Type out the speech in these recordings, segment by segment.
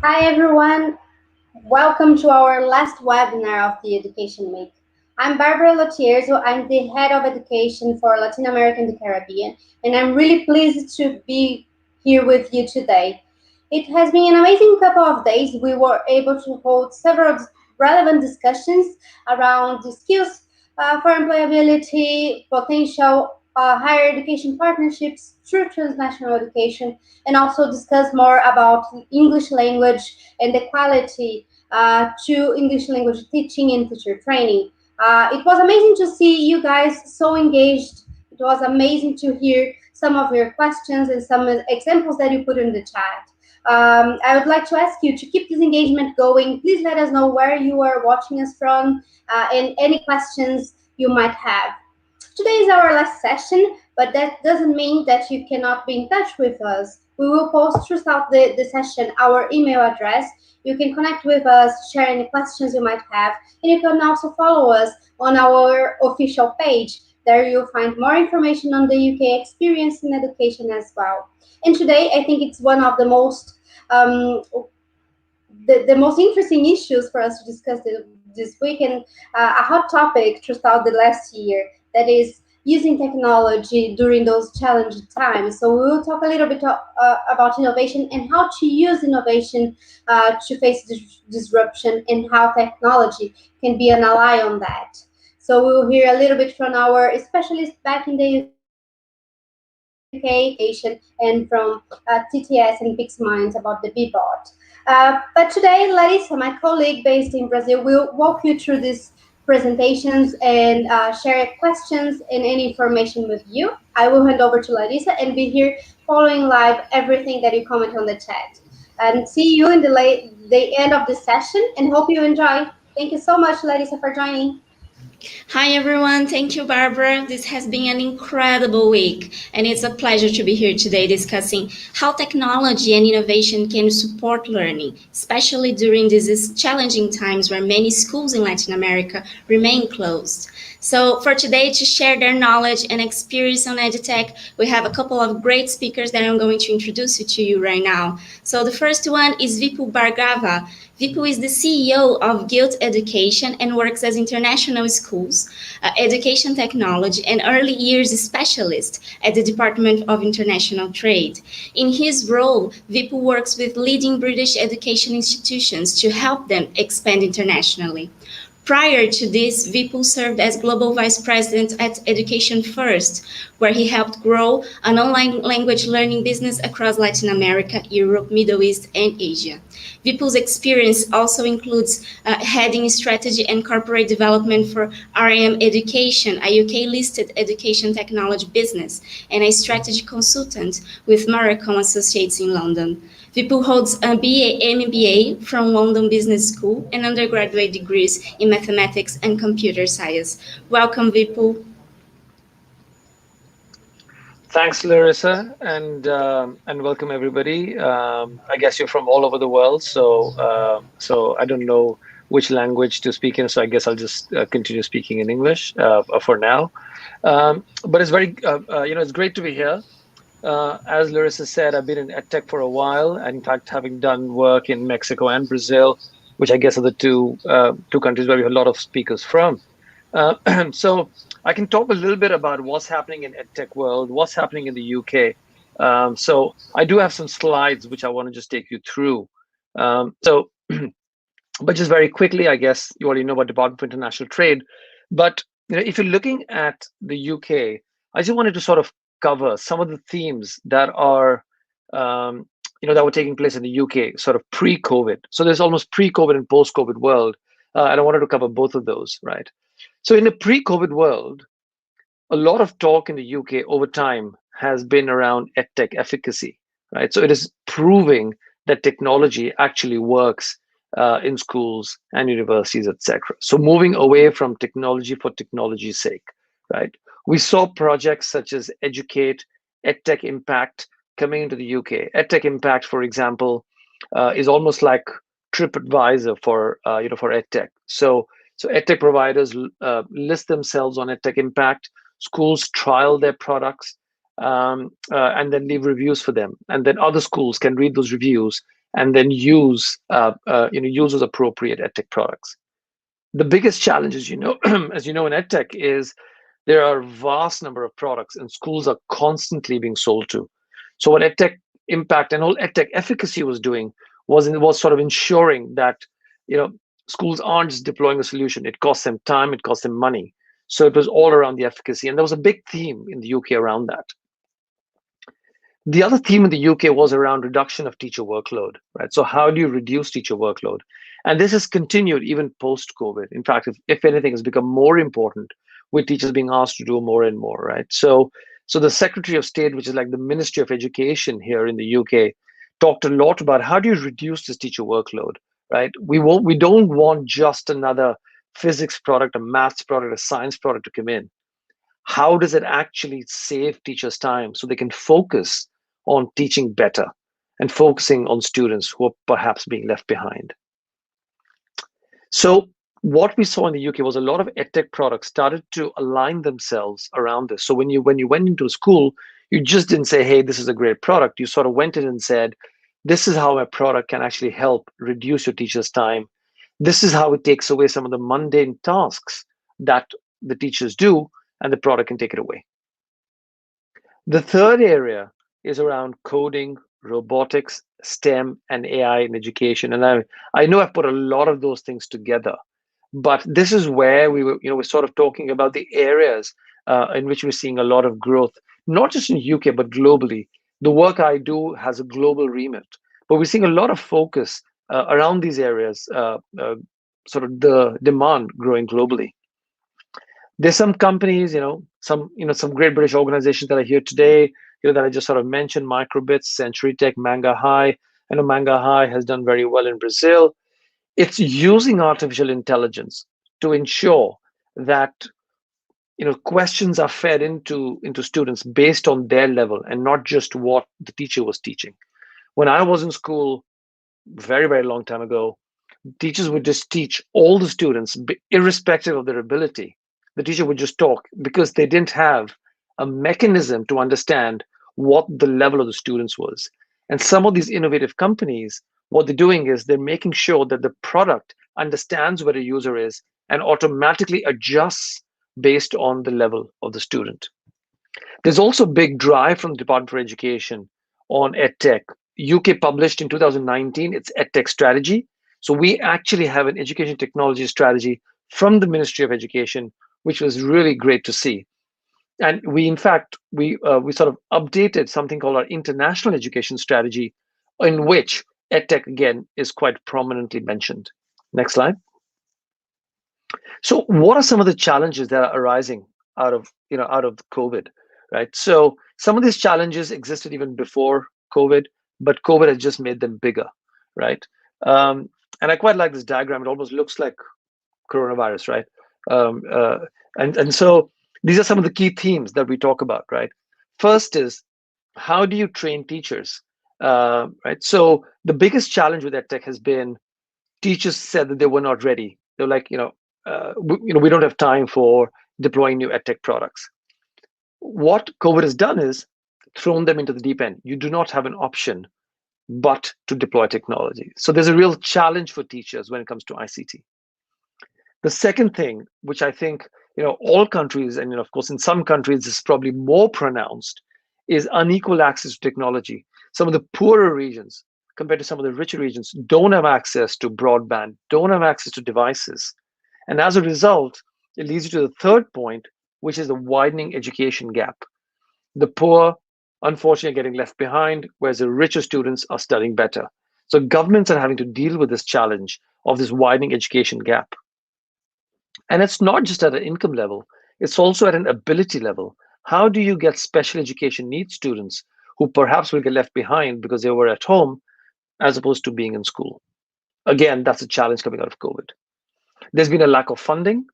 Hi everyone, welcome to our last webinar of the Education Week. I'm Barbara Lotierzo, I'm the Head of Education for Latin America and the Caribbean, and I'm really pleased to be here with you today. It has been an amazing couple of days. We were able to hold several relevant discussions around the skills for employability, potential higher education partnerships through transnational education, and also discuss more about English language and the quality to English language teaching and teacher training. It was amazing to see you guys so engaged. It was amazing to hear some of your questions and some examples that you put in the chat. I would like to ask you to keep this engagement going. Please let us know where you are watching us from and any questions you might have. Today is our last session, but that doesn't mean that you cannot be in touch with us. We will post throughout the session our email address. You can connect with us, share any questions you might have, and you can also follow us on our official page. There you'll find more information on the UK experience in education as well. And today, I think it's one of um, the most interesting issues for us to discuss this week and a hot topic throughout the last year that is using technology during those challenging times. So we will talk a little bit about innovation and how to use innovation to face disruption and how technology can be an ally on that. So we will hear a little bit from our specialist back in the UK, and from TTS and PixMinds about the BBOT. But today, Larissa, my colleague based in Brazil, will walk you through these presentations and share questions and any information with you. I will hand over to Larissa and be here following live everything that you comment on the chat. And see you in the end of the session and hope you enjoy. Thank you so much, Larissa, for joining. Hi everyone, thank you, Barbara. This has been an incredible week, and it's a pleasure to be here today discussing how technology and innovation can support learning, especially during these challenging times where many schools in Latin America remain closed. So, for today, to share their knowledge and experience on EdTech, we have a couple of great speakers that I'm going to introduce you to you right now. So, the first one is Vipul Bhargava. Vipul is the CEO of Guild Education and works as international schools, education technology, and early years specialist at the Department of International Trade. In his role, Vipul works with leading British education institutions to help them expand internationally. Prior to this, Vipul served as Global Vice President at Education First, where he helped grow an online language learning business across Latin America, Europe, Middle East, and Asia. Vipul's experience also includes heading strategy and corporate development for RM Education, a UK-listed education technology business, and a strategy consultant with Maracom Associates in London. Vipul holds a BA MBA from London Business School and undergraduate degrees in mathematics and computer science. Welcome, Vipul. Thanks, Larissa, and welcome everybody. I guess you're from all over the world, so I don't know which language to speak in. So I guess I'll just continue speaking in English for now. But it's it's great to be here. As Larissa said, I've been in EdTech for a while, and in fact, having done work in Mexico and Brazil, which I guess are the two countries where we have a lot of speakers from. So I can talk a little bit about what's happening in EdTech world, what's happening in the UK. So I do have some slides which I want to just take you through. So, but just very quickly, I guess you already know about Department for International Trade. But if you're looking at the UK, I just wanted to sort of cover some of the themes that are that were taking place in the UK, sort of pre-COVID. So there's almost pre-COVID and post-COVID world, and I wanted to cover both of those, right? So in the pre-COVID world, a lot of talk in the UK over time has been around edtech efficacy, right? So it is proving that technology actually works in schools and universities, etc. So moving away from technology for technology's sake, right? We saw projects such as Educate, EdTech Impact coming into the UK. EdTech Impact, for example, is almost like TripAdvisor for EdTech. So EdTech providers list themselves on EdTech Impact. Schools trial their products and then leave reviews for them. And then other schools can read those reviews and then use those appropriate edtech products. The biggest challenge, as you know, as you know, in edtech is there are a vast number of products, and schools are constantly being sold to. So what EdTech Impact and all EdTech Efficacy was doing was sort of ensuring that schools aren't just deploying a solution. It costs them time, it costs them money. So it was all around the efficacy, and there was a big theme in the UK around that. The other theme in the UK was around reduction of teacher workload, right? So how do you reduce teacher workload? And this has continued even post-COVID. In fact, if anything, has become more important with teachers being asked to do more and more, right? So the Secretary of State, which is like the Ministry of Education here in the UK, talked a lot about how do you reduce this teacher workload, right? We don't want just another physics product, a maths product, a science product to come in. How does it actually save teachers time so they can focus on teaching better and focusing on students who are perhaps being left behind? So what we saw in the UK was a lot of edtech products started to align themselves around this. So when you went into a school, you just didn't say, hey, this is a great product. You sort of went in and said, this is how my product can actually help reduce your teacher's time. This is how it takes away some of the mundane tasks that the teachers do, and the product can take it away. The third area is around coding, robotics, STEM, and AI in education. And I know I've put a lot of those things together, but this is where we're sort of talking about the areas in which we're seeing a lot of growth, not just in UK, but globally. The work I do has a global remit, but we're seeing a lot of focus around these areas, sort of the demand growing globally. There's some companies, some great British organizations that are here today, that I just sort of mentioned: Microbits, Century Tech, Manga High. I know Manga High has done very well in Brazil. It's using artificial intelligence to ensure that questions are fed into students based on their level and not just what the teacher was teaching. When I was in school, very, very long time ago, teachers would just teach all the students, irrespective of their ability. The teacher would just talk because they didn't have a mechanism to understand what the level of the students was. And some of these innovative companies, what they're doing is they're making sure that the product understands where a user is and automatically adjusts based on the level of the student. There's also a big drive from the Department for Education on EdTech. UK published in 2019 its EdTech strategy. So we actually have an education technology strategy from the Ministry of Education, which was really great to see. And we sort of updated something called our international education strategy, in which EdTech again is quite prominently mentioned. Next slide. So what are some of the challenges that are arising out of COVID, right? So some of these challenges existed even before COVID, but COVID has just made them bigger, right? And I quite like this diagram. It almost looks like coronavirus, right? And so these are some of the key themes that we talk about, right? First is, how do you train teachers, right? So the biggest challenge with EdTech has been teachers said that they were not ready. They're like, we don't have time for deploying new EdTech products. What COVID has done is thrown them into the deep end. You do not have an option but to deploy technology. So there's a real challenge for teachers when it comes to ICT. The second thing, which I think all countries, and of course in some countries this is probably more pronounced, is unequal access to technology. Some of the poorer regions compared to some of the richer regions don't have access to broadband, don't have access to devices. And as a result, it leads you to the third point, which is the widening education gap. The poor, unfortunately, are getting left behind, whereas the richer students are studying better. So governments are having to deal with this challenge of this widening education gap. And it's not just at an income level, it's also at an ability level. How do you get special education needs students who perhaps will get left behind because they were at home as opposed to being in school? Again, that's a challenge coming out of COVID. There's been a lack of funding,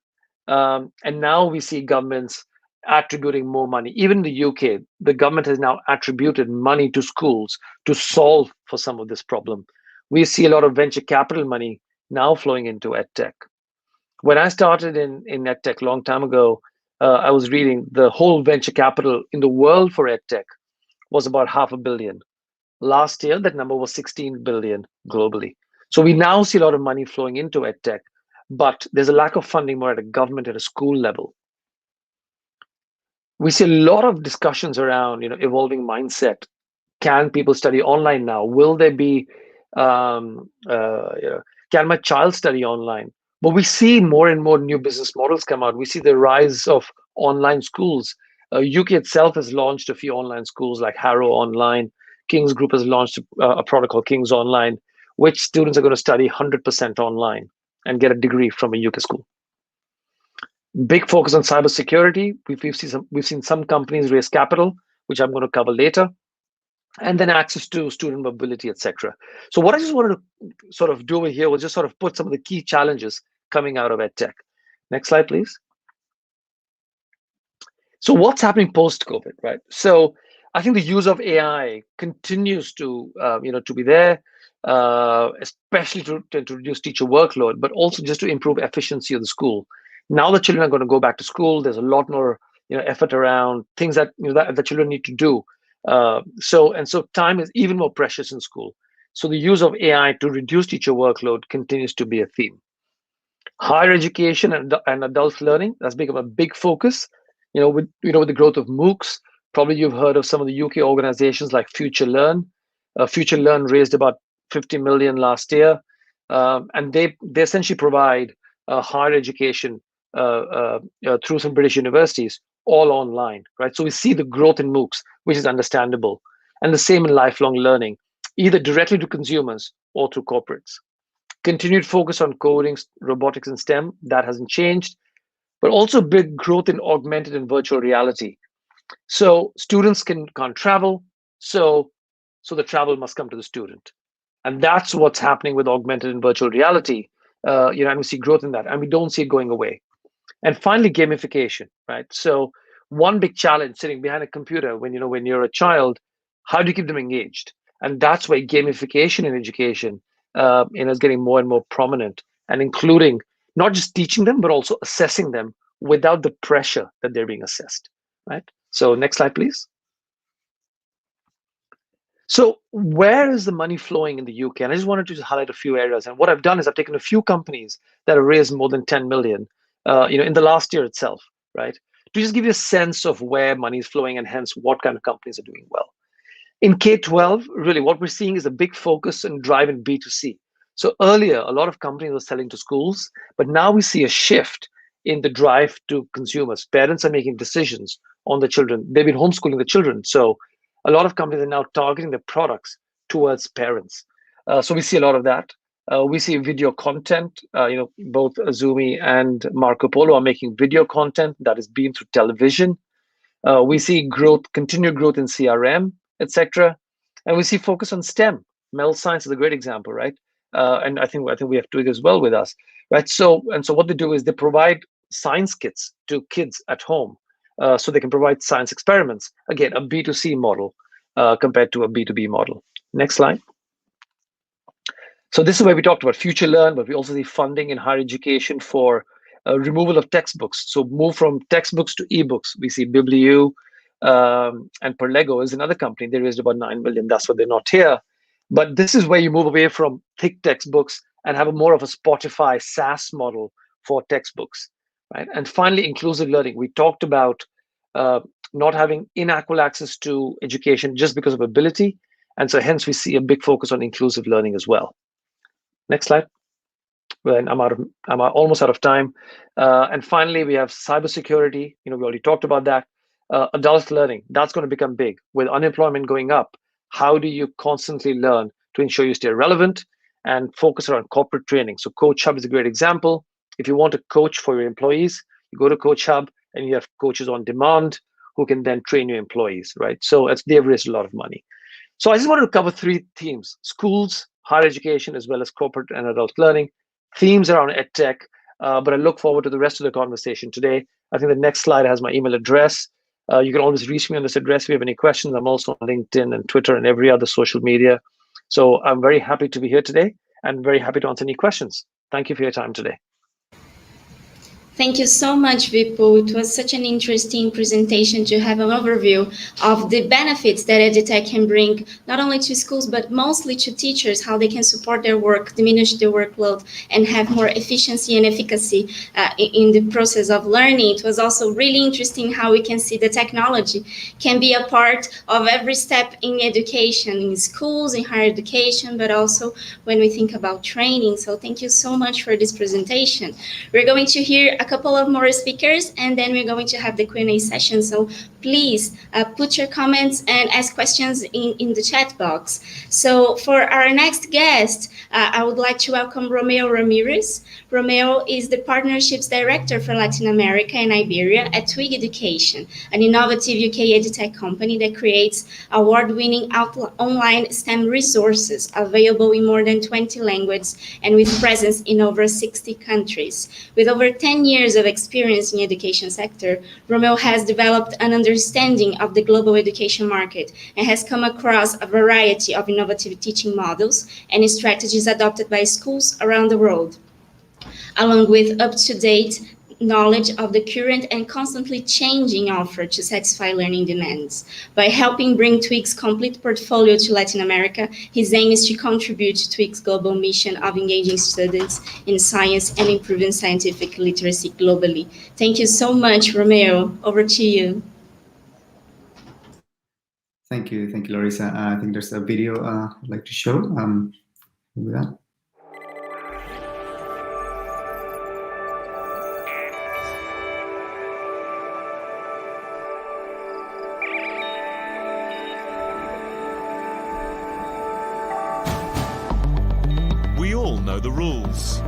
and now we see governments attributing more money. Even in the UK, the government has now attributed money to schools to solve for some of this problem. We see a lot of venture capital money now flowing into EdTech. When I started in EdTech a long time ago, I was reading the whole venture capital in the world for EdTech was about $500 million. Last year, that number was 16 billion globally. So we now see a lot of money flowing into edtech, but there's a lack of funding more at a government and a school level. We see a lot of discussions around, evolving mindset. Can people study online now? Will there be, can my child study online? But we see more and more new business models come out. We see the rise of online schools. UK itself has launched a few online schools like Harrow Online. King's Group has launched a product called King's Online, which students are going to study 100% online and get a degree from a UK school. Big focus on cybersecurity. We've seen some companies raise capital, which I'm going to cover later, and then access to student mobility, etc. So what I just wanted to sort of do over here was just sort of put some of the key challenges coming out of edtech. Next slide, please. So what's happening post-COVID, right? So I think the use of AI continues to, to be there, especially to reduce teacher workload, but also just to improve efficiency of the school. Now the children are going to go back to school. There's a lot more, effort around things that that the children need to do. So time is even more precious in school. So the use of AI to reduce teacher workload continues to be a theme. Higher education and adult learning, that's become a big focus. With the growth of MOOCs, probably you've heard of some of the UK organizations like Future Learn. Future Learn raised about 50 million last year, and they essentially provide higher education through some British universities, all online, right? So we see the growth in MOOCs, which is understandable, and the same in lifelong learning, either directly to consumers or through corporates. Continued focus on coding, robotics, and STEM, that hasn't changed, but also big growth in augmented and virtual reality. So students can't travel, so the travel must come to the student. And that's what's happening with augmented and virtual reality. And we see growth in that, and we don't see it going away. And finally, gamification, right? So one big challenge sitting behind a computer when you're a child, how do you keep them engaged? And that's why gamification in education is getting more and more prominent, and including not just teaching them, but also assessing them without the pressure that they're being assessed, right? So next slide, please. So where is the money flowing in the UK? And I just wanted to highlight a few areas. And what I've done is I've taken a few companies that have raised more than 10 million, in the last year itself, right? To just give you a sense of where money is flowing and hence what kind of companies are doing well. In K-12, really what we're seeing is a big focus and drive in B2C. So earlier, a lot of companies were selling to schools, but now we see a shift in the drive to consumers. Parents are making decisions on the children. They've been homeschooling the children. So a lot of companies are now targeting their products towards parents. So we see a lot of that. We see video content. Both Azumi and Marco Polo are making video content that is beamed through television. We see continued growth in CRM, etc. And we see focus on STEM. Mel Science is a great example, right? And I think we have Twig as well with us, right? So what they do is they provide science kits to kids at home, so they can provide science experiments. Again, a B2C model compared to a B2B model. Next slide. So this is where we talked about Future Learn, but we also see funding in higher education for removal of textbooks. So move from textbooks to ebooks. We see Bibliu and Perlego is another company. They raised about 9 million. That's why they're not here. But this is where you move away from thick textbooks and have more of a Spotify SaaS model for textbooks, right? And finally, inclusive learning. We talked about not having inequal access to education just because of ability. And so hence we see a big focus on inclusive learning as well. Next slide. Well, I'm almost out of time. And finally, we have cybersecurity. We already talked about that. Adult learning, that's going to become big. With unemployment going up, how do you constantly learn to ensure you stay relevant and focus around corporate training? So Coach Hub is a great example. If you want a coach for your employees, you go to Coach Hub and you have coaches on demand who can then train your employees, right? So they've raised a lot of money. So I just wanted to cover 3 themes: schools, higher education, as well as corporate and adult learning. Themes around EdTech, but I look forward to the rest of the conversation today. I think the next slide has my email address. You can always reach me on this address if you have any questions. I'm also on LinkedIn and Twitter and every other social media. So I'm very happy to be here today and very happy to answer any questions. Thank you for your time today. Thank you so much, Vipul. It was such an interesting presentation to have an overview of the benefits that EdTech can bring, not only to schools, but mostly to teachers, how they can support their work, diminish their workload, and have more efficiency and efficacy in the process of learning. It was also really interesting how we can see the technology can be a part of every step in education, in schools, in higher education, but also when we think about training. So thank you so much for this presentation. We're going to hear a couple of more speakers, and then we're going to have the Q&A session. So please put your comments and ask questions in the chat box. So for our next guest, I would like to welcome Romeo Ramirez. Romeo is the Partnerships Director for Latin America and Iberia at Twig Education, an innovative UK edtech company that creates award-winning online STEM resources available in more than 20 languages and with presence in over 60 countries. With over 10 years of experience in the education sector, Romeo has developed an understanding of the global education market and has come across a variety of innovative teaching models and strategies adopted by schools around the world, along with up-to-date knowledge of the current and constantly changing offer to satisfy learning demands. By helping bring Twig's complete portfolio to Latin America, his aim is to contribute to Twig's global mission of engaging students in science and improving scientific literacy globally. Thank you so much, Romeo. Over to you. Thank you, Larissa. I think there's a video I'd like to show. With that. We all know the rules.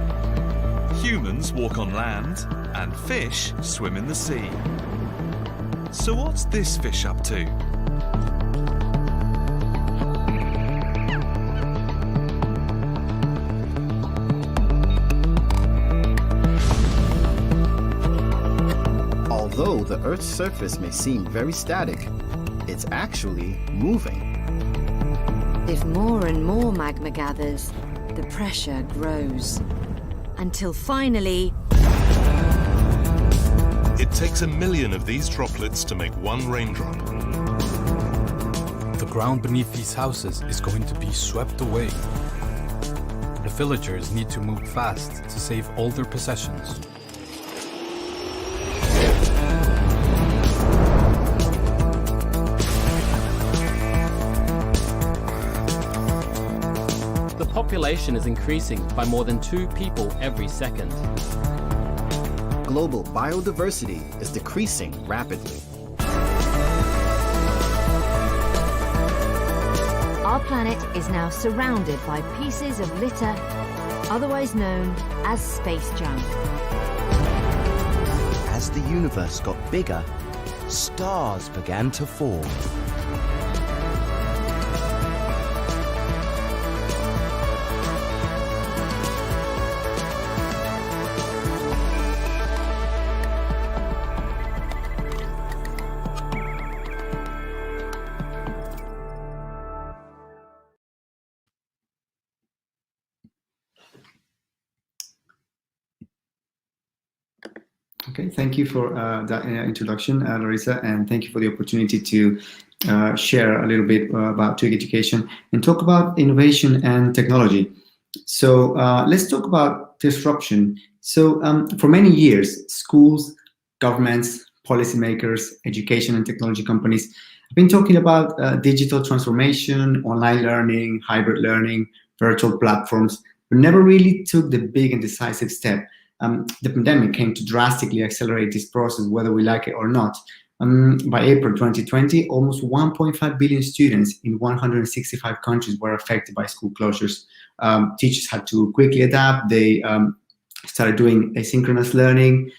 Humans walk on land and fish swim in the sea. So what's this fish up to? Although the Earth's surface may seem very static, it's actually moving. If more and more magma gathers, the pressure grows. Until finally... It takes 1 million of these droplets to make one raindrop. The ground beneath these houses is going to be swept away. The villagers need to move fast to save all their possessions. The population is increasing by more than 2 people every second. Global biodiversity is decreasing rapidly. Our planet is now surrounded by pieces of litter, otherwise known as space junk. As the universe got bigger, stars began to form. Okay, thank you for that introduction, Larissa, and thank you for the opportunity to share a little bit about Twig Education and talk about innovation and technology. So let's talk about disruption. So for many years, schools, governments, policymakers, education and technology companies have been talking about digital transformation, online learning, hybrid learning, virtual platforms, but never really took the big and decisive step. The pandemic came to drastically accelerate this process, whether we like it or not. By April 2020, almost 1.5 billion students in 165 countries were affected by school closures. Teachers had to quickly adapt. They started doing asynchronous learning.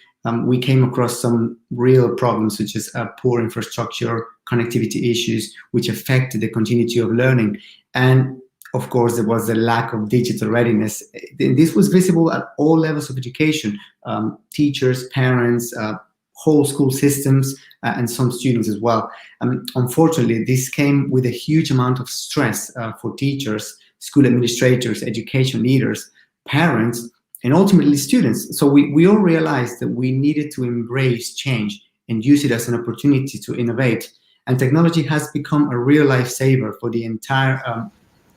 We came across some real problems, such as poor infrastructure, connectivity issues, which affected the continuity of learning. And of course, there was a lack of digital readiness. This was visible at all levels of education, teachers, parents, whole school systems, and some students as well. Unfortunately, this came with a huge amount of stress for teachers, school administrators, education leaders, parents, and ultimately students. So we all realized that we needed to embrace change and use it as an opportunity to innovate. And technology has become a real lifesaver for the entire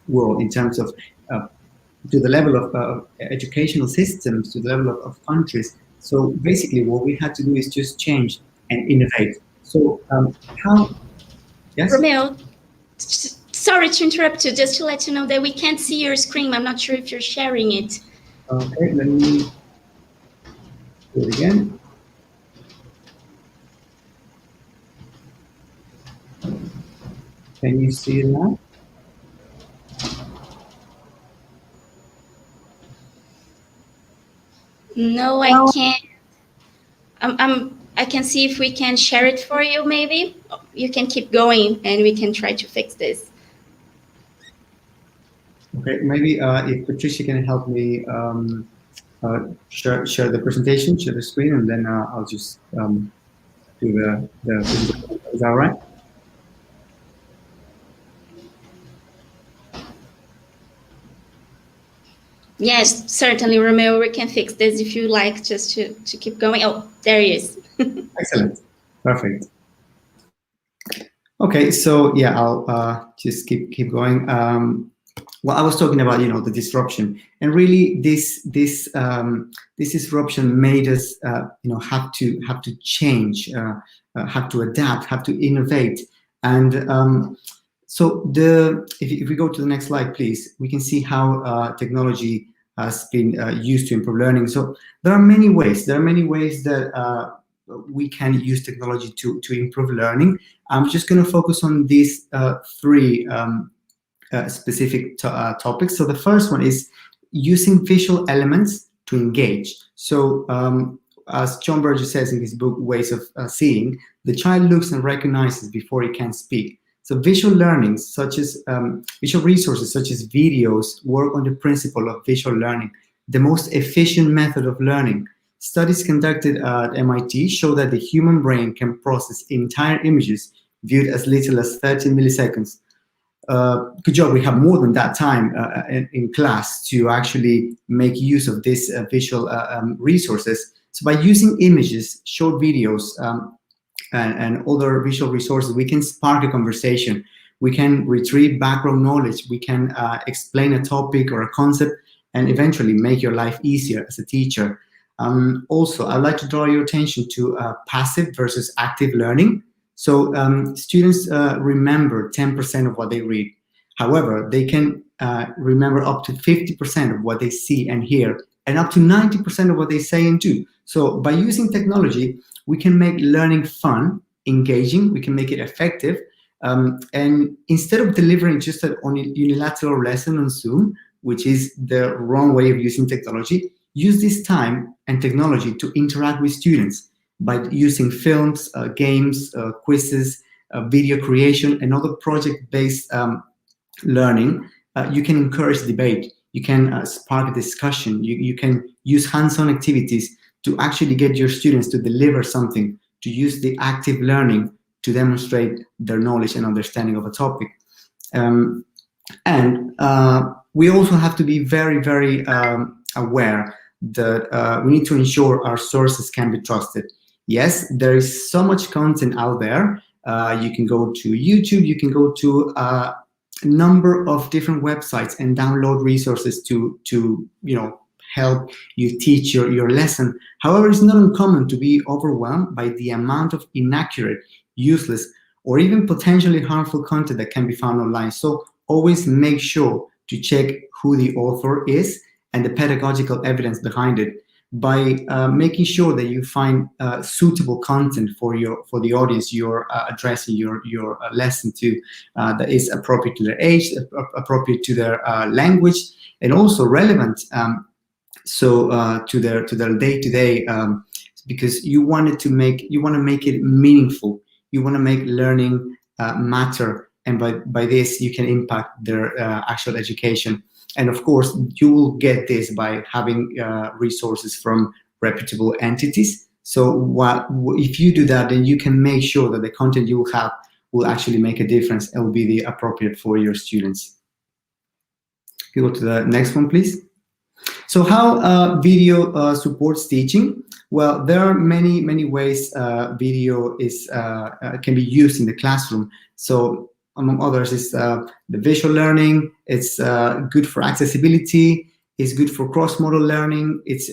world in terms of to the level of educational systems, to the level of countries. So basically what we had to do is just change and innovate. So how, yes? Romeo, sorry to interrupt you, just to let you know that we can't see your screen. I'm not sure if you're sharing it. Okay, let me do it again. Can you see it now? No, I can't. I can see if we can share it for you, maybe. You can keep going and we can try to fix this. Okay, maybe if Patricia can help me share the presentation, share the screen, and then I'll just do the presentation. Is that all right? Yes, certainly, Romeo. We can fix this if you like, just to keep going. Oh, there he is. Excellent. Perfect. Okay, so yeah, I'll just keep going. Well, I was talking about, the disruption, and really this disruption made us have to change, have to adapt, have to innovate. And so if we go to the next slide, please, we can see how technology has been used to improve learning. So there are many ways that we can use technology to improve learning. I'm just going to focus on these three specific topics. So the first one is using visual elements to engage. So as John Burgess says in his book, Ways of Seeing, the child looks and recognizes before he can speak. So visual learning, such as visual resources, such as videos, work on the principle of visual learning, the most efficient method of learning. Studies conducted at MIT show that the human brain can process entire images viewed as little as 30 milliseconds. Good job, we have more than that time in class to actually make use of these visual resources. So by using images, short videos, and other visual resources, we can spark a conversation. We can retrieve background knowledge. We can explain a topic or a concept and eventually make your life easier as a teacher. Also, I'd like to draw your attention to passive versus active learning. So students remember 10% of what they read. However, they can remember up to 50% of what they see and hear, and up to 90% of what they say and do. So by using technology, we can make learning fun, engaging, we can make it effective. And instead of delivering just a unilateral lesson on Zoom, which is the wrong way of using technology, use this time and technology to interact with students by using films, games, quizzes, video creation, and other project-based learning. You can encourage debate. You can spark a discussion. You can use hands-on activities to actually get your students to deliver something, to use the active learning to demonstrate their knowledge and understanding of a topic. And we also have to be very, very aware that we need to ensure our sources can be trusted. Yes, there is so much content out there. You can go to YouTube, you can go to a number of different websites and download resources to help you teach your lesson. However, it's not uncommon to be overwhelmed by the amount of inaccurate, useless, or even potentially harmful content that can be found online. So always make sure to check who the author is and the pedagogical evidence behind it, by making sure that you find suitable content for the audience you're addressing your lesson to, that is appropriate to their age, appropriate to their language, and also relevant to their day-to-day, because you want to make it meaningful. You want to make learning matter, and by this you can impact their actual education. And of course, you will get this by having resources from reputable entities. So if you do that, then you can make sure that the content you will have will actually make a difference and will be the appropriate for your students. Can you go to the next one, please? So how video supports teaching? Well, there are many ways video can be used in the classroom. So among others is the visual learning. It's good for accessibility. It's good for cross-modal learning. It's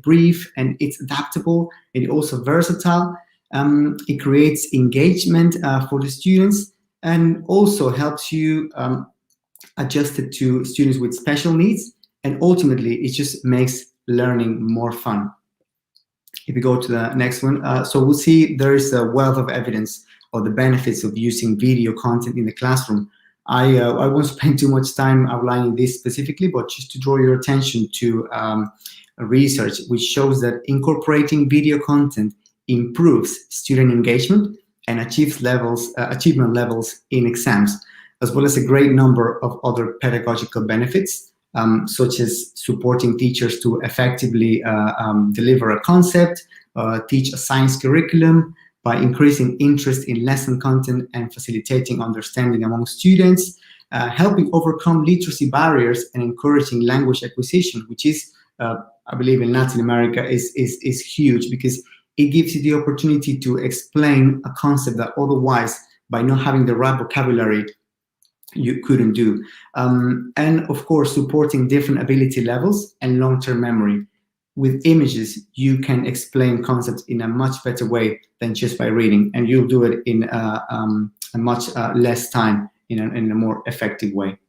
brief and it's adaptable and also versatile. It creates engagement for the students and also helps you adjust it to students with special needs. And ultimately, it just makes learning more fun. If we go to the next one, so we'll see there is a wealth of evidence of the benefits of using video content in the classroom. I won't spend too much time outlining this specifically, but just to draw your attention to research which shows that incorporating video content improves student engagement and achievement levels in exams, as well as a great number of other pedagogical benefits, such as supporting teachers to effectively deliver a concept, teach a science curriculum, by increasing interest in lesson content and facilitating understanding among students, helping overcome literacy barriers and encouraging language acquisition, which is, I believe in Latin America, is huge because it gives you the opportunity to explain a concept that otherwise, by not having the right vocabulary, you couldn't do. And of course, supporting different ability levels and long-term memory. With images, you can explain concepts in a much better way than just by reading, and you'll do it in a much less time in a more effective way.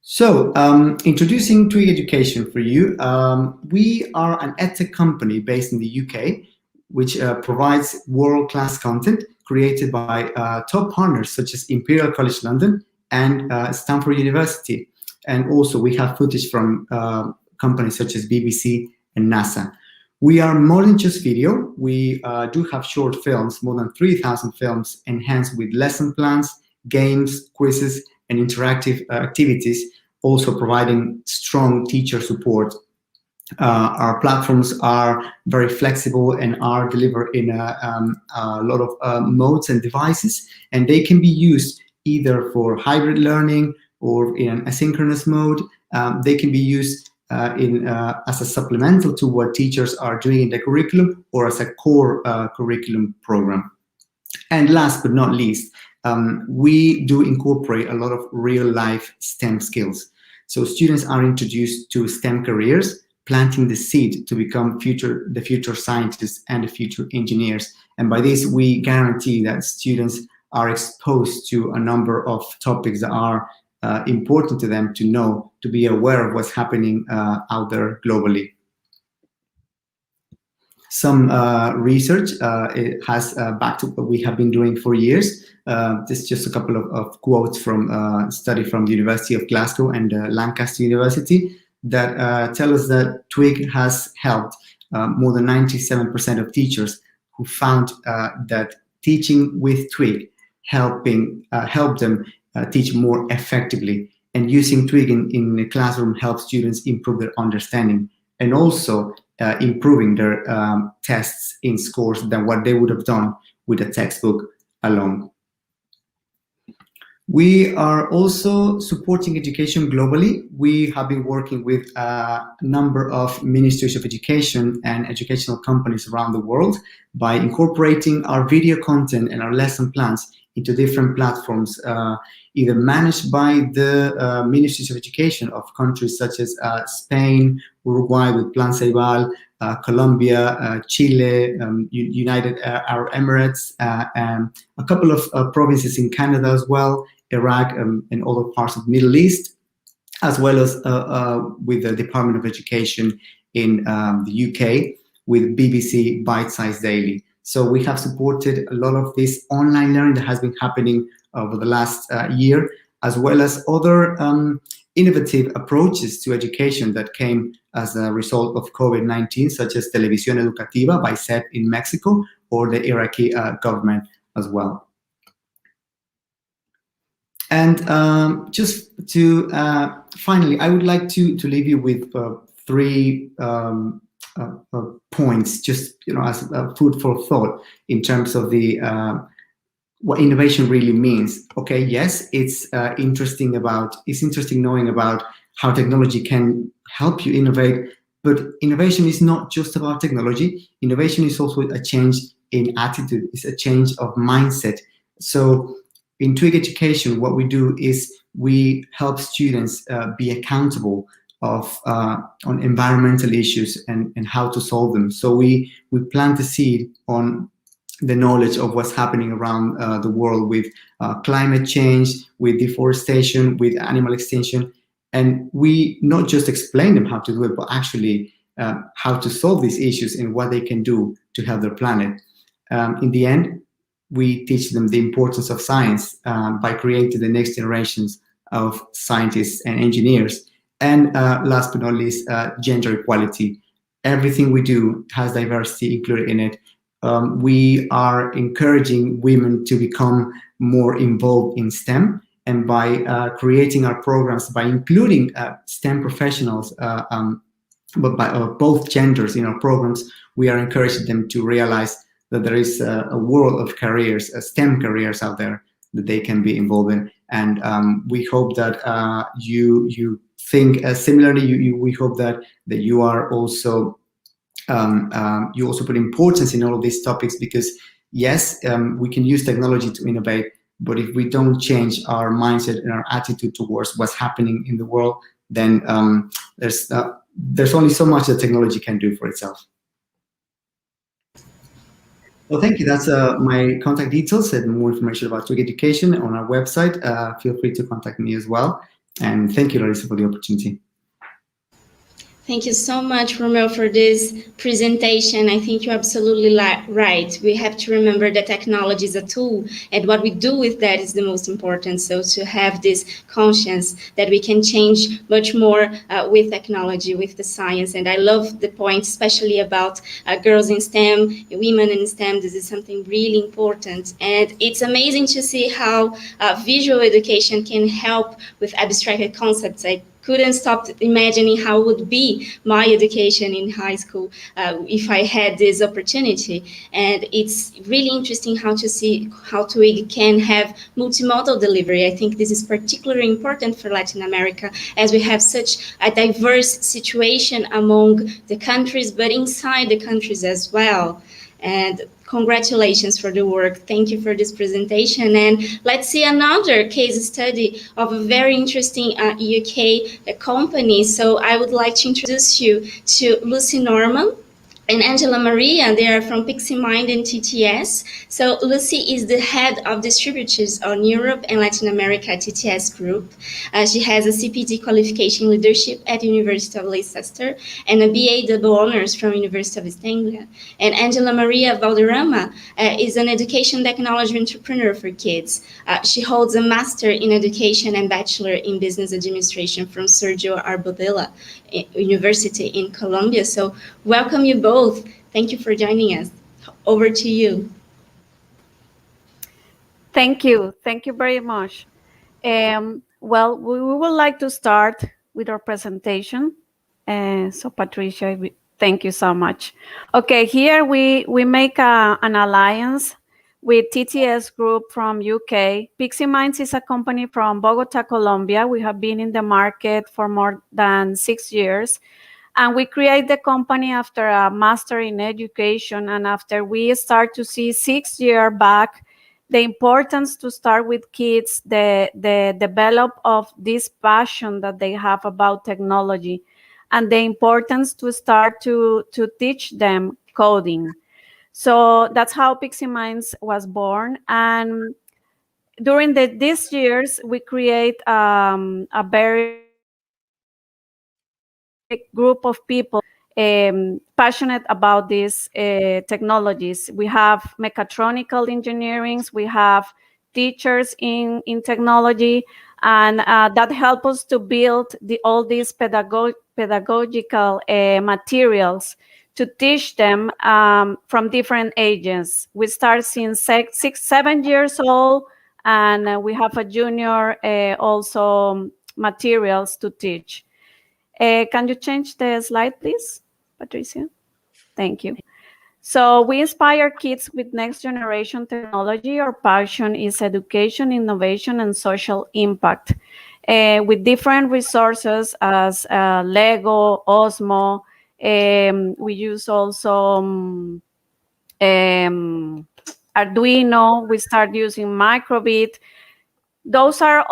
So, introducing Twig Education for you. We are an edtech company based in the UK, which provides world-class content created by top partners such as Imperial College London and Stanford University. And also we have footage from companies such as BBC and NASA. We are more than just video. We do have short films, more than 3,000 films enhanced with lesson plans, games, quizzes, and interactive activities, also providing strong teacher support. Our platforms are very flexible and are delivered in a lot of modes and devices, and they can be used either for hybrid learning or in an asynchronous mode. They can be used as a supplemental to what teachers are doing in the curriculum or as a core curriculum program. And last but not least, we do incorporate a lot of real-life STEM skills. So students are introduced to STEM careers, planting the seed to become the future scientists and the future engineers. And by this, we guarantee that students are exposed to a number of topics that are important to them to know, to be aware of what's happening out there globally. Some research it has backed up what we have been doing for years. This is just a couple of quotes from a study from the University of Glasgow and Lancaster University that tell us that Twig has helped more than 97% of teachers who found that teaching with Twig helped them teach more effectively, and using Twig in the classroom helps students improve their understanding and also improving their tests in scores than what they would have done with a textbook alone. We are also supporting education globally. We have been working with a number of ministries of education and educational companies around the world by incorporating our video content and our lesson plans into different platforms, either managed by the ministries of education of countries such as Spain, Uruguay with Plan Ceibal, Colombia, Chile, United Arab Emirates, and a couple of provinces in Canada as well, Iraq, and other parts of the Middle East, as well as with the Department of Education in the UK with BBC Bite Size Daily. So we have supported a lot of this online learning that has been happening over the last year, as well as other innovative approaches to education that came as a result of COVID-19, such as Televisión Educativa by CEP in Mexico, or the Iraqi government as well. And just to finally, I would like to leave you with three points, just as food for thought in terms of the what innovation really means. Okay, yes, it's interesting knowing about how technology can help you innovate. But innovation is not just about technology. Innovation is also a change in attitude. It's a change of mindset. So in Twig Education, what we do is we help students be accountable on environmental issues and how to solve them. So we plant the seed on the knowledge of what's happening around the world with climate change, with deforestation, with animal extinction. And we not just explain them how to do it, but actually how to solve these issues and what they can do to help their planet. In the end, we teach them the importance of science by creating the next generations of scientists and engineers. And last but not least, gender equality. Everything we do has diversity included in it. We are encouraging women to become more involved in STEM, and by creating our programs, by including STEM professionals, but by both genders in our programs, we are encouraging them to realize that there is a world of careers, STEM careers out there that they can be involved in. And we hope that you think similarly. We hope that you are also you also put importance in all of these topics, because yes, we can use technology to innovate, but if we don't change our mindset and our attitude towards what's happening in the world, then there's only so much that technology can do for itself. Well, thank you. That's my contact details and more information about Twig Education on our website. Feel free to contact me as well. And thank you, Larissa, for the opportunity. Thank you so much, Romeo, for this presentation. I think you're absolutely right. We have to remember that technology is a tool, and what we do with that is the most important. So to have this conscience that we can change much more with technology, with the science. And I love the point, especially about girls in STEM, women in STEM. This is something really important. And it's amazing to see how visual education can help with abstracted concepts. I couldn't stop imagining how would be my education in high school if I had this opportunity. And it's really interesting how to see how Twig can have multimodal delivery. I think this is particularly important for Latin America, as we have such a diverse situation among the countries, but inside the countries as well. And congratulations for the work. Thank you for this presentation. And let's see another case study of a very interesting UK company. So I would like to introduce you to Lucy Norman and Angela Maria. They are from PixieMind and TTS. So Lucy is the head of distributors on Europe and Latin America at TTS Group. She has a CPD qualification in leadership at University of Leicester and a BA double honors from University of East Anglia. And Angela Maria Valderrama is an education technology entrepreneur for kids. She holds a master in education and bachelor in business administration from Sergio Arbodella University in Colombia. So welcome you both. Thank you for joining us. Over to you. Thank you. Thank you very much. Well, we would like to start with our presentation. So Patricia, thank you so much. Okay, here we make an alliance with TTS Group from UK. PixieMinds is a company from Bogota, Colombia. We have been in the market for more than 6 years. And we create the company after a master in education, and after we start to see 6 years back the importance to start with kids, the develop of this passion that they have about technology, and the importance to start to teach them coding. So that's how PixieMinds was born. And during these years, we create a very group of people passionate about these technologies. We have mechatronical engineering, we have teachers in technology, and that help us to build all these pedagogical materials to teach them from different ages. We start since 6-7 years old, and we have a junior also materials to teach. Can you change the slide, please, Patricia? Thank you. So we inspire kids with next generation technology. Our passion is education, innovation, and social impact. with different resources as Lego, Osmo. We use also Arduino. We start using Microbit. Those are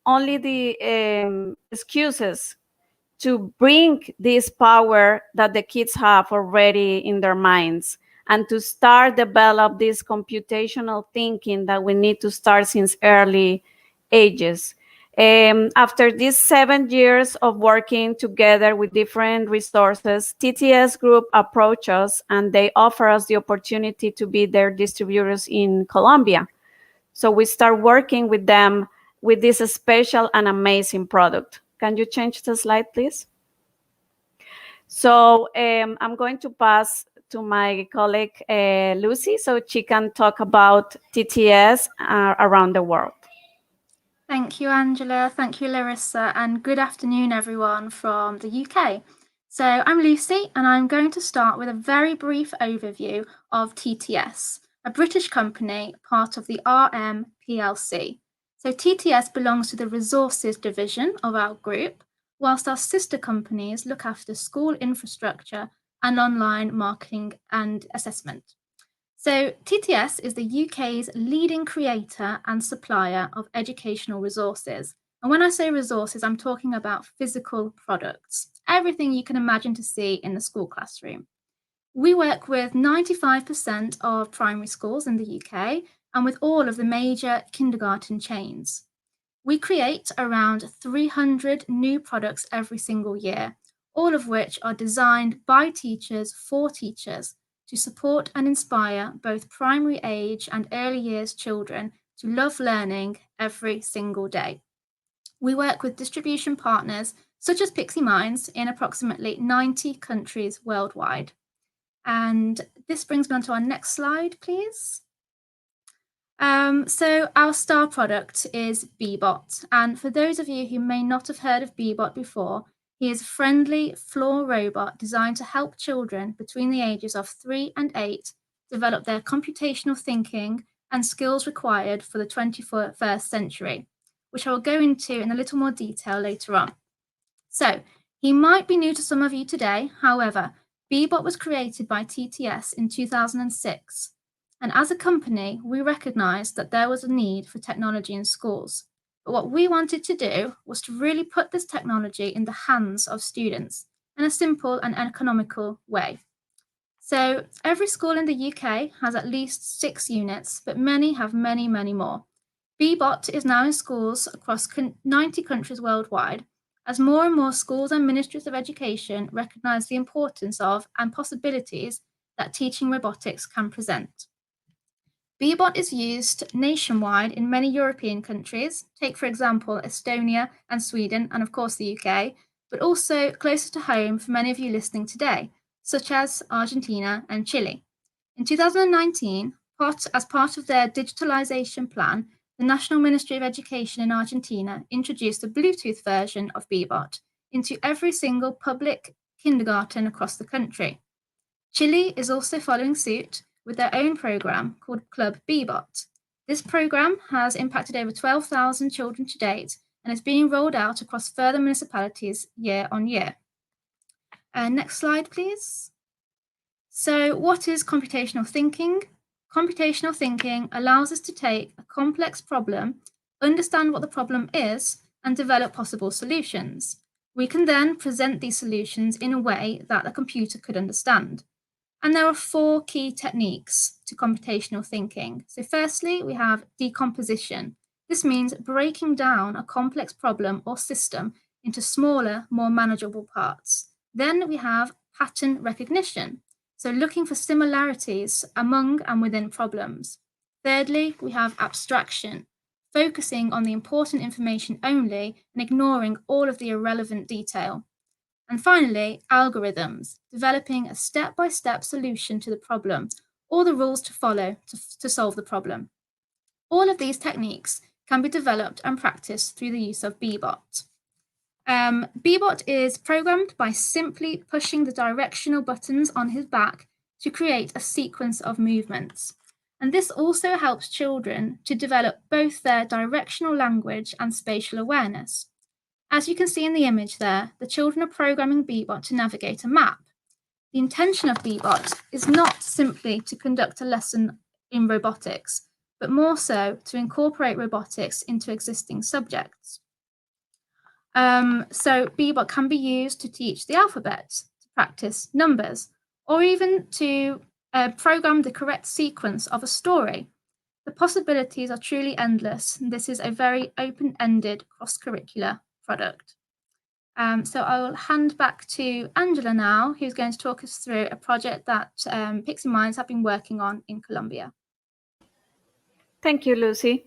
only the excuses to bring this power that the kids have already in their minds and to start develop this computational thinking that we need to start since early ages. After these 7 years of working together with different resources, TTS Group approached us and they offer us the opportunity to be their distributors in Colombia. So we start working with them with this special and amazing product. Can you change the slide, please? So I'm going to pass to my colleague, Lucy, so she can talk about TTS around the world. Thank you, Angela. Thank you, Larissa. And good afternoon, everyone from the UK. So I'm Lucy, and I'm going to start with a very brief overview of TTS, a British company, part of the RM plc. So TTS belongs to the resources division of our group, whilst our sister companies look after school infrastructure and online marketing and assessment. So TTS is the UK's leading creator and supplier of educational resources. And when I say resources, I'm talking about physical products, everything you can imagine to see in the school classroom. We work with 95% of primary schools in the UK and with all of the major kindergarten chains. We create around 300 new products every single year, all of which are designed by teachers for teachers to support and inspire both primary age and early years children to love learning every single day. We work with distribution partners such as Pixie Minds in approximately 90 countries worldwide. And this brings me on to our next slide, please. So our star product is Bee-Bot. And for those of you who may not have heard of Bee-Bot before, he is a friendly floor robot designed to help children between the ages of 3 and 8 develop their computational thinking and skills required for the 21st century, which I will go into in a little more detail later on. So he might be new to some of you today. However, Bee-Bot was created by TTS in 2006. And as a company, we recognized that there was a need for technology in schools. But what we wanted to do was to really put this technology in the hands of students in a simple and economical way. So every school in the UK has at least 6 units, but many have many, many more. Bee-Bot is now in schools across 90 countries worldwide, as more and more schools and ministries of education recognize the importance of and possibilities that teaching robotics can present. Bee-Bot is used nationwide in many European countries, take for example Estonia and Sweden and of course the UK, but also closer to home for many of you listening today, such as Argentina and Chile. In 2019, as part of their digitalization plan, the National Ministry of Education in Argentina introduced a Bluetooth version of Bee-Bot into every single public kindergarten across the country. Chile is also following suit with their own program called Club Bee-Bot. This program has impacted over 12,000 children to date and is being rolled out across further municipalities year on year. Next slide, please. So what is computational thinking? Computational thinking allows us to take a complex problem, understand what the problem is, and develop possible solutions. We can then present these solutions in a way that a computer could understand. And there are 4 key techniques to computational thinking. So firstly, we have decomposition. This means breaking down a complex problem or system into smaller, more manageable parts. Then we have pattern recognition. So looking for similarities among and within problems. Thirdly, we have abstraction, focusing on the important information only and ignoring all of the irrelevant detail. And finally, algorithms, developing a step-by-step solution to the problem, or the rules to follow to solve the problem. All of these techniques can be developed and practiced through the use of Bee-Bot. Bee-Bot is programmed by simply pushing the directional buttons on his back to create a sequence of movements. And this also helps children to develop both their directional language and spatial awareness. As you can see in the image there, the children are programming Beebot to navigate a map. The intention of Beebot is not simply to conduct a lesson in robotics, but more so to incorporate robotics into existing subjects. So Beebot can be used to teach the alphabet, to practice numbers, or even to program the correct sequence of a story. The possibilities are truly endless, and this is a very open-ended cross-curricular product. So I will hand back to Angela now, who's going to talk us through a project that Pixie Minds have been working on in Colombia. Thank you, Lucy.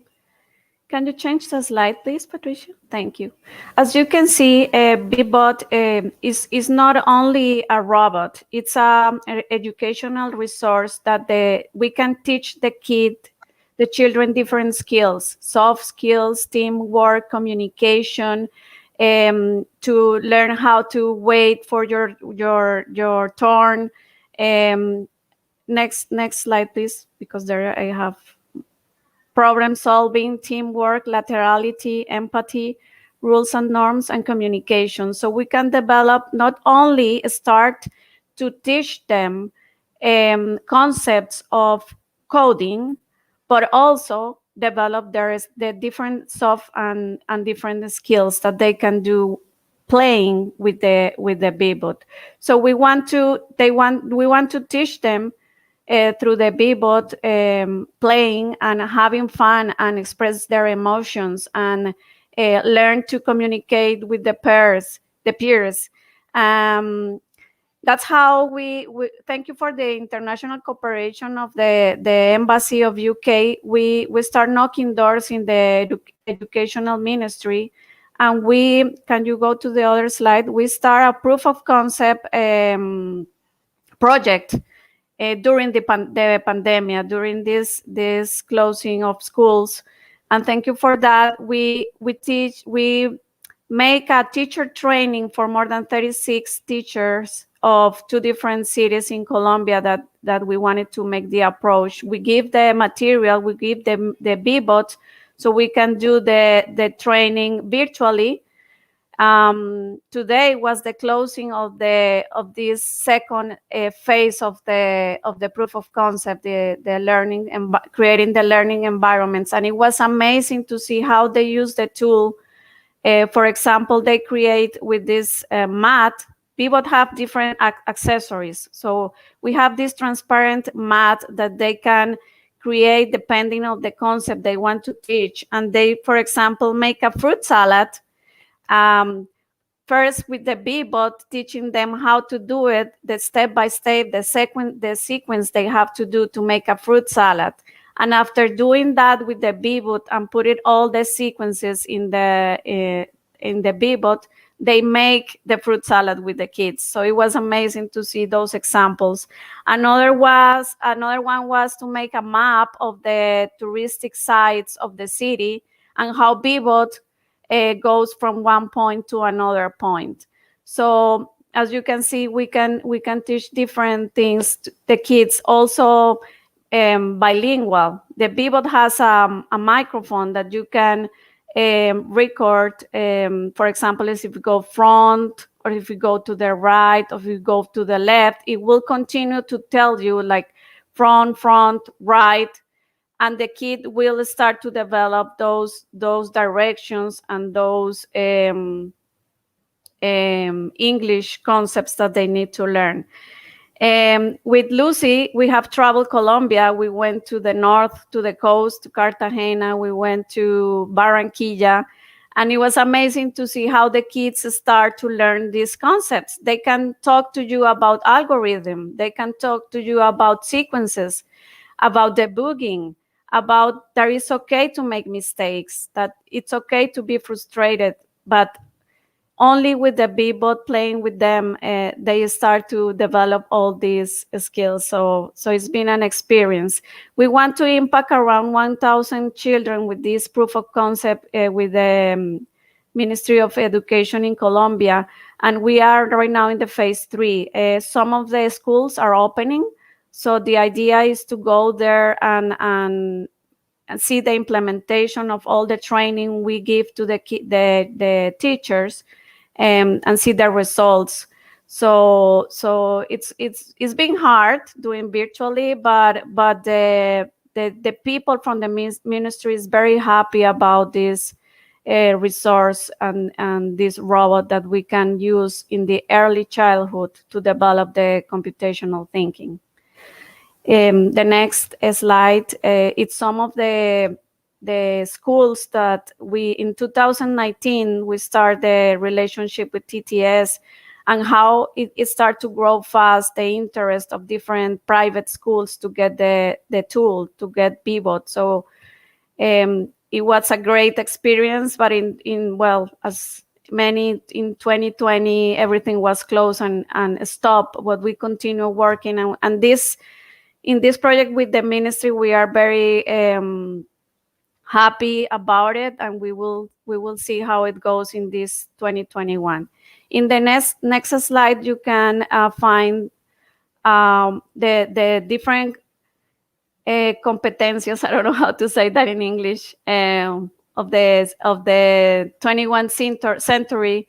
Can you change the slide, please, Patricia? Thank you. As you can see, Beebot is not only a robot, it's an educational resource that we can teach the children different skills, soft skills, teamwork, communication, to learn how to wait for your turn. Next slide, please, because there I have problem solving, teamwork, laterality, empathy, rules and norms, and communication. So we can develop, not only start to teach them concepts of coding, but also develop the different soft and different skills that they can do playing with the Beebot. So we want to teach them through the Beebot, playing and having fun and express their emotions and learn to communicate with the peers. That's how we thank you for the international cooperation of the Embassy of UK. We start knocking doors in the educational ministry, and can you go to the other slide? We start a proof of concept project during the pandemic, during this closing of schools, and thank you for that. We make a teacher training for more than 36 teachers of 2 different cities in Colombia that we wanted to make the approach. We give the material, we give them the Beebot, so we can do the training virtually. Today was the closing of this second phase of the proof of concept, the learning and creating the learning environments, and it was amazing to see how they use the tool. For example, they create with this mat. Beebot have different accessories, so we have this transparent mat that they can create depending on the concept they want to teach, and they, for example, make a fruit salad. First with the Beebot, teaching them how to do it, the step by step, the sequence they have to do to make a fruit salad. And after doing that with the Beebot and putting all the sequences in the Beebot, they make the fruit salad with the kids. So it was amazing to see those examples. Another one was to make a map of the touristic sites of the city and how Beebot goes from one point to another point. So as you can see, we can teach different things to the kids. Also bilingual. The Beebot has a microphone that you can record. For example, if you go front, or if you go to the right, or if you go to the left, it will continue to tell you like front, right. And the kid will start to develop those directions and those English concepts that they need to learn. With Lucy, we have traveled Colombia. We went to the north, to the coast, to Cartagena. We went to Barranquilla. And it was amazing to see how the kids start to learn these concepts. They can talk to you about algorithm. They can talk to you about sequences, about debugging, about that it's okay to make mistakes, that it's okay to be frustrated, but only with the Beebot, playing with them, they start to develop all these skills. So it's been an experience. We want to impact around 1,000 children with this proof of concept with the Ministry of Education in Colombia. And we are right now in the phase 3. Some of the schools are opening. So the idea is to go there and see the implementation of all the training we give to the teachers, and see the results. So it's been hard doing virtually, but the people from the ministry is very happy about this resource and this robot that we can use in the early childhood to develop the computational thinking. The next slide, it's some of the schools that in 2019, we started the relationship with TTS, and how it started to grow fast, the interest of different private schools to get the tool, to get BBOT. So it was a great experience, but as many in 2020, everything was closed and stopped, but we continue working. And in this project with the ministry, we are very happy about it, and we will see how it goes in this 2021. In the next slide, you can find the different competencias, I don't know how to say that in English, of the 21st century,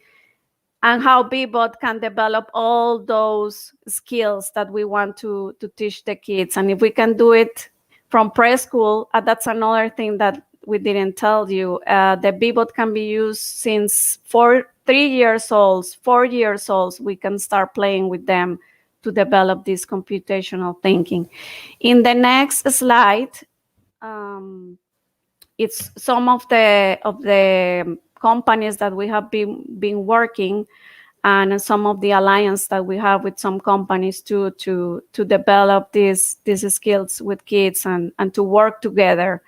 and how BBOT can develop all those skills that we want to teach the kids. And if we can do it from preschool, that's another thing that we didn't tell you. The BBOT can be used since 3 years old, 4 years old. We can start playing with them to develop this computational thinking. In the next slide, it's some of the companies that we have been working, and some of the alliance that we have with some companies to develop these skills with kids and to work together.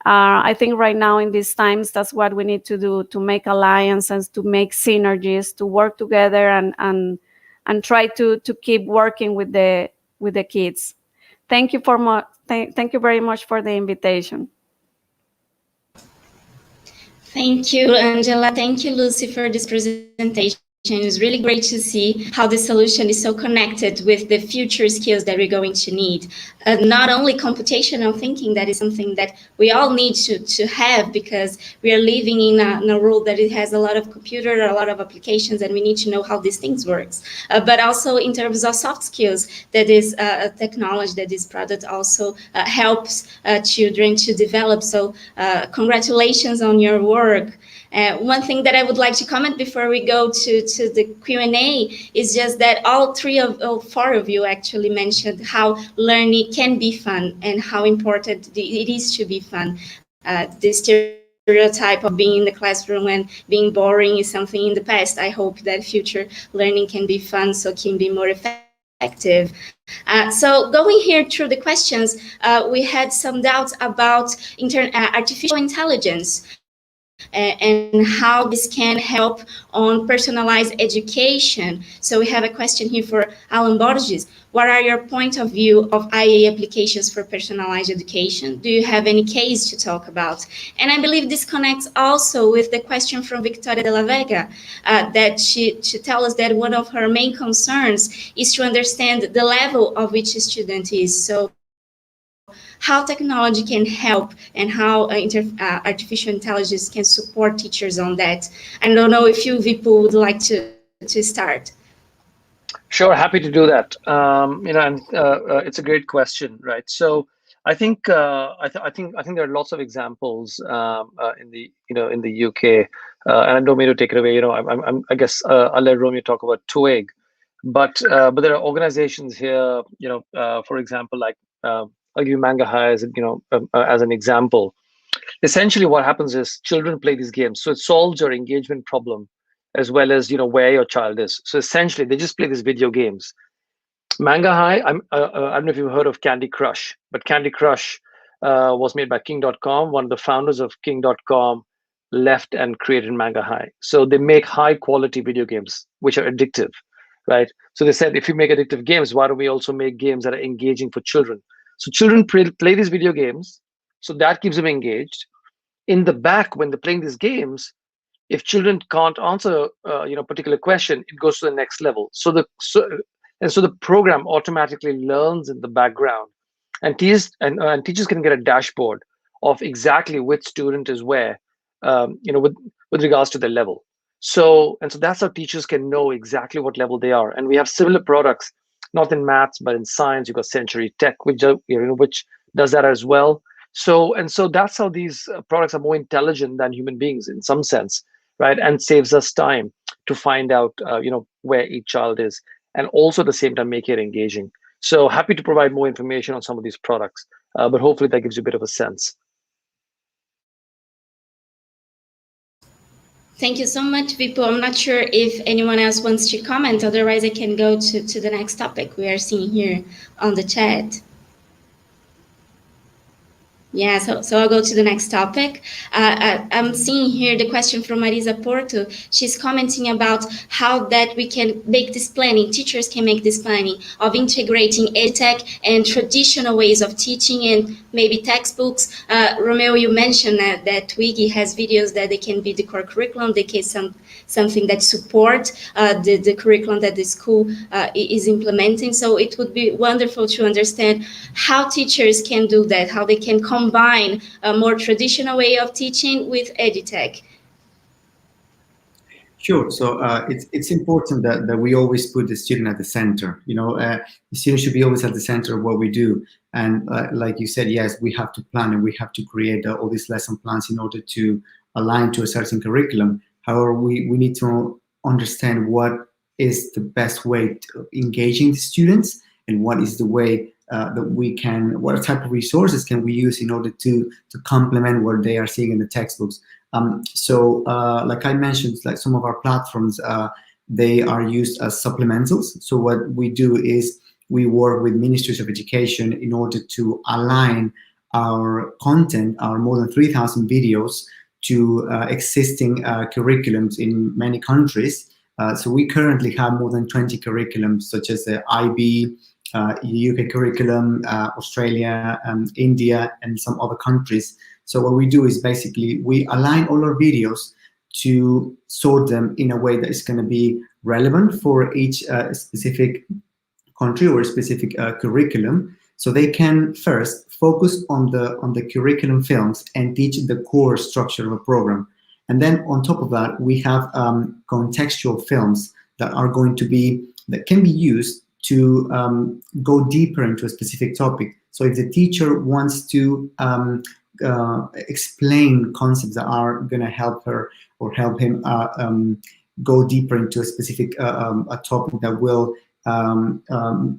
I think right now in these times, that's what we need to do, to make alliances, to make synergies, to work together and try to keep working with the kids. Thank you thank you very much for the invitation. Thank you, Angela. Thank you, Lucy, for this presentation. It's really great to see how the solution is so connected with the future skills that we're going to need. Not only computational thinking, that is something that we all need to have, because we are living in a world that it has a lot of computer, a lot of applications, and we need to know how these things works. But also in terms of soft skills, that is a technology that this product also helps children to develop. So congratulations on your work. One thing that I would like to comment before we go to the Q&A is just that all four of you actually mentioned how learning can be fun and how important it is to be fun. The stereotype of being in the classroom and being boring is something in the past. I hope that future learning can be fun, so it can be more effective. So going here through the questions, we had some doubts about artificial intelligence. And how this can help on personalized education. So we have a question here for Alan Borges. What are your point of view of IA applications for personalized education? Do you have any case to talk about? And I believe this connects also with the question from Victoria de la Vega, that she tells us that one of her main concerns is to understand the level of which a student is. So how technology can help and how artificial intelligence can support teachers on that. I don't know if you, Vipul, would like to start. Sure, happy to do that. It's a great question, right? So I think I think there are lots of examples in the UK, and I don't mean to take it away. I guess I'll let Romeo talk about TOEIC, but there are organizations here. For example, like. I'll give you Manga High as an example. Essentially, what happens is children play these games, so it solves your engagement problem as well as where your child is. So essentially, they just play these video games. Manga High, I don't know if you've heard of Candy Crush, but Candy Crush was made by King.com. One of the founders of King.com left and created Manga High. So they make high quality video games which are addictive, right? So they said, if you make addictive games, why don't we also make games that are engaging for children? So children play these video games, so that keeps them engaged. In the back, when they're playing these games, if children can't answer, particular question, it goes to the next level. So And so the program automatically learns in the background, and teachers can get a dashboard of exactly which student is where, with regards to their level. So that's how teachers can know exactly what level they are. And we have similar products, not in maths but in science. You've got Century Tech, which does that as well. So that's how these products are more intelligent than human beings in some sense, right? And saves us time to find out, where each child is, and also at the same time make it engaging. So happy to provide more information on some of these products, but hopefully that gives you a bit of a sense. Thank you so much, Vipul. I'm not sure if anyone else wants to comment. Otherwise, I can go to the next topic we are seeing here on the chat. Yeah, so I'll go to the next topic. I'm seeing here the question from Marisa Porto. She's commenting about how that we can make this planning, teachers can make this planning of integrating EdTech and traditional ways of teaching and maybe textbooks. Romeo, you mentioned that Twiggy has videos that they can be the core curriculum, they can something that support the curriculum that the school is implementing. So it would be wonderful to understand how teachers can do that, how they can combine a more traditional way of teaching with EdTech. Sure. So it's important that we always put the student at the center. The student should be always at the center of what we do. And like you said, yes, we have to plan and we have to create all these lesson plans in order to align to a certain curriculum. However, we need to understand what is the best way to engaging the students and what is the way that we can, what type of resources can we use in order to complement what they are seeing in the textbooks. Like I mentioned, like some of our platforms, they are used as supplementals. So what we do is we work with ministries of education in order to align our content, our more than 3,000 videos, to existing curriculums in many countries. So we currently have more than 20 curriculums, such as the IB, UK curriculum, Australia, India, and some other countries. So what we do is basically we align all our videos to sort them in a way that is going to be relevant for each specific country or specific curriculum. So they can first focus on the curriculum films and teach the core structure of a program. And then on top of that, we have contextual films that can be used to go deeper into a specific topic. So if the teacher wants to explain concepts that are going to help her or help him go deeper into a specific a topic that will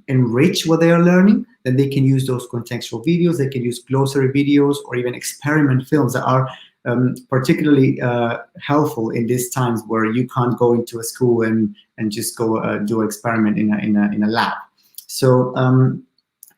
enrich what they are learning, then they can use those contextual videos, they can use glossary videos or even experiment films that are particularly helpful in these times where you can't go into a school and just go do an experiment in a lab. So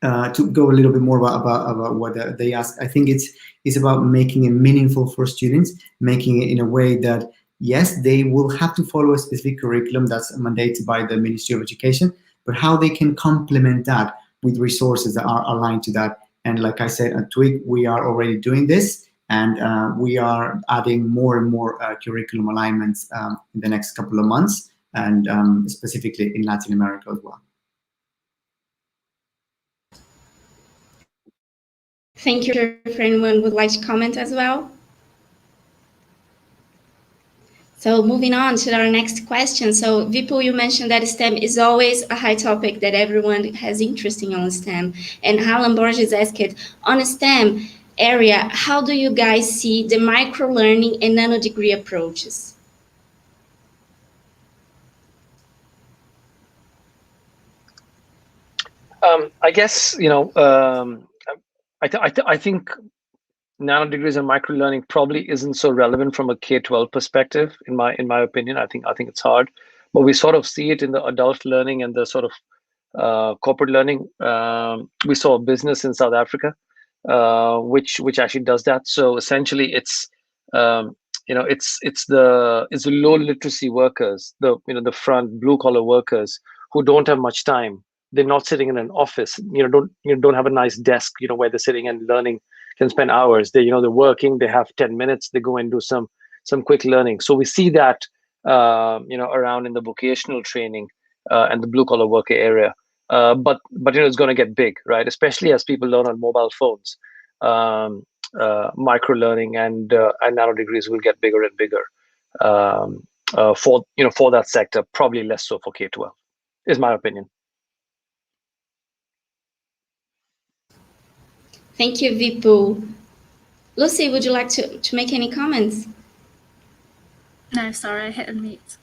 to go a little bit more about what they ask, I think it's about making it meaningful for students, making it in a way that, yes, they will have to follow a specific curriculum that's mandated by the Ministry of Education, but how they can complement that with resources that are aligned to that. And like I said, at Twig, we are already doing this, and we are adding more and more curriculum alignments in the next couple of months, and specifically in Latin America as well. Thank you. If anyone would like to comment as well. So moving on to our next question. So Vipul, you mentioned that STEM is always a high topic that everyone has interest in on STEM. And Alan Borges asked, on a STEM area, how do you guys see the micro-learning and nano-degree approaches? I guess, I think nano degrees and micro learning probably isn't so relevant from a K-12 perspective, in my opinion. I think it's hard, but we sort of see it in the adult learning and the sort of corporate learning. We saw a business in South Africa, which actually does that. So essentially, it's the low literacy workers, the front blue collar workers who don't have much time. They're not sitting in an office, don't have a nice desk, where they're sitting and learning, can spend hours. They're working, they have 10 minutes, they go and do some quick learning. So we see that, around in the vocational training, and the blue collar worker area. But it's going to get big, right? Especially as people learn on mobile phones. Micro learning and nano degrees will get bigger and bigger for that sector. Probably less so for K-12, is my opinion. Thank you, Vipul. Lucy, would you like to make any comments? No, sorry, I hit unmute.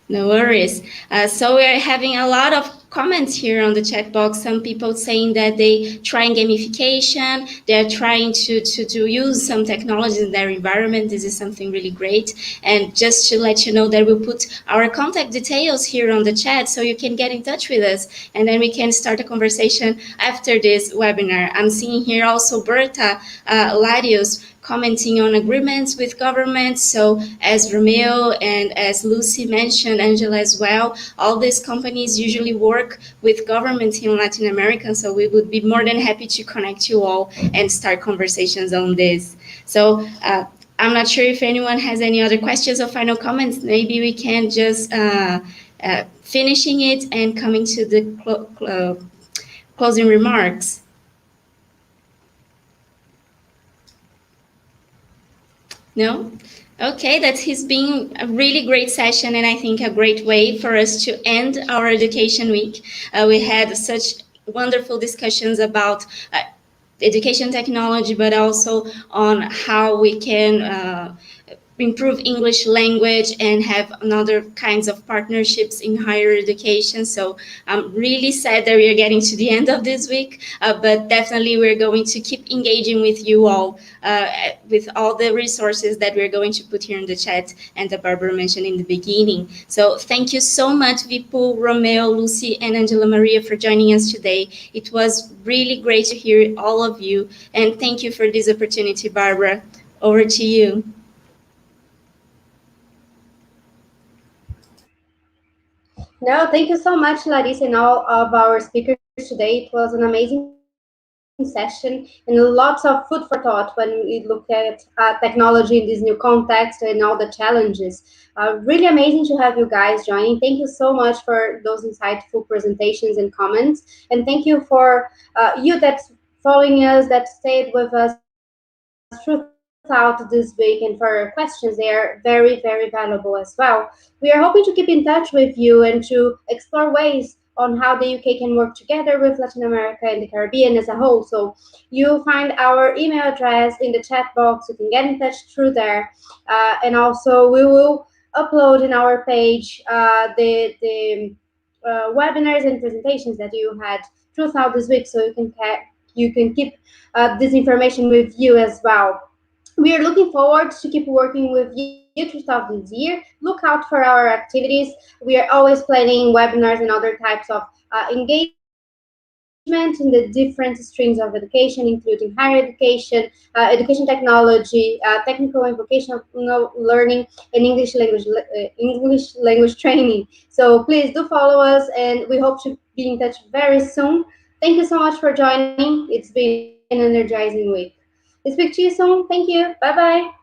No worries. So we're having a lot of comments here on the chat box. Some people saying that they trying gamification, they're trying to use some technologies in their environment. This is something really great. And just to let you know that we'll put our contact details here on the chat so you can get in touch with us, and then we can start a conversation after this webinar. I'm seeing here also Berta Larios commenting on agreements with governments. So as Romeo and as Lucy mentioned, Angela as well, all these companies usually work with governments in Latin America. So we would be more than happy to connect you all and start conversations on this. So I'm not sure if anyone has any other questions or final comments. Maybe we can just finishing it and coming to the closing remarks. No? Okay, that has been a really great session, and I think a great way for us to end our education week. We had such wonderful discussions about education technology, but also on how we can improve English language and have other kinds of partnerships in higher education. So I'm really sad that we are getting to the end of this week, but definitely we're going to keep engaging with you all with all the resources that we're going to put here in the chat and that Barbara mentioned in the beginning. So thank you so much, Vipul, Romeo, Lucy, and Angela Maria for joining us today. It was really great to hear all of you, and thank you for this opportunity, Barbara. Over to you. No, thank you so much, Larissa, and all of our speakers today. It was an amazing session and lots of food for thought when we look at technology in this new context and all the challenges. Really amazing to have you guys joining. Thank you so much for those insightful presentations and comments. And thank you for you that's following us, that stayed with us throughout this week, and for your questions. They are very, very valuable as well. We are hoping to keep in touch with you and to explore ways on how the UK can work together with Latin America and the Caribbean as a whole. So you'll find our email address in the chat box. You can get in touch through there. And also we will upload in our page the webinars and presentations that you had throughout this week, so you can keep this information with you as well. We are looking forward to keep working with you throughout this year. Look out for our activities. We are always planning webinars and other types of engagement in the different streams of education, including higher education, education technology, technical and vocational learning, and English language training. So please do follow us, and we hope to be in touch very soon. Thank you so much for joining. It's been an energizing week. Speak to you soon. Thank you. Bye-bye.